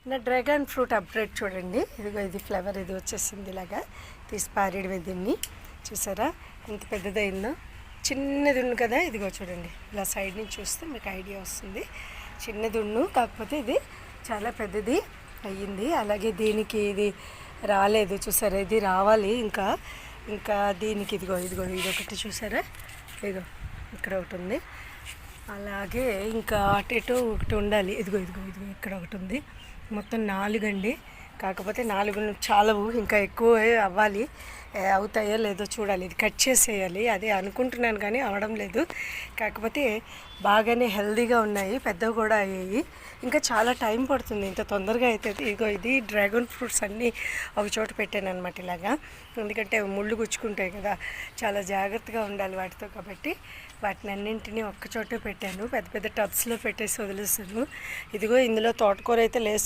నా dragon fruit update చూడండి. ఇదిగో ఇది ఫ్లవర్ ఇది వచ్చేసింది, ఇలాగా తీసి పారేయడమే. దీన్ని చూసారా ఎంత పెద్దదైందో. చిన్నది ఉంది కదా, ఇదిగో చూడండి, ఇలా సైడ్ నుంచి చూస్తే మీకు ఐడియా వస్తుంది. చిన్నది ఉన్ను, కాకపోతే ఇది చాలా పెద్దది అయ్యింది. అలాగే దీనికి ఇది రాలేదు చూసారా, ఇది రావాలి ఇంకా. ఇంకా దీనికి ఇదిగో ఇదిగో ఇది ఒకటి చూసారా, ఇదిగో ఇక్కడ ఒకటి ఉంది. అలాగే ఇంకా అటు ఇటు ఒకటి ఉండాలి. ఇదిగో ఇదిగో ఇదిగో ఇక్కడ ఒకటి ఉంది. మొత్తం 4 అండి. కాకపోతే 4 చాలవు, ఇంకా ఎక్కువ అవ్వాలి. అవుతాయో లేదో చూడాలి. ఇది కట్ చేసేయాలి, అదే అనుకుంటున్నాను కానీ అవడం లేదు. కాకపోతే బాగానే హెల్దీగా ఉన్నాయి, పెద్దవి కూడా అయ్యాయి. ఇంకా చాలా టైం పడుతుంది, ఇంత తొందరగా అవుతుంది. ఇదిగో ఇది డ్రాగన్ ఫ్రూట్స్ అన్నీ ఒక చోట పెట్టాను అనమాట ఇలాగా. ఎందుకంటే ముళ్ళు గుచ్చుకుంటాయి కదా, చాలా జాగ్రత్తగా ఉండాలి వాటితో. కాబట్టి వాటిని అన్నింటినీ ఒక్క చోటే పెట్టాను, పెద్ద పెద్ద టబ్స్లో పెట్టేసి వదిలేసాను. ఇదిగో ఇందులో తోటకూర అయితే లేస్తుంది.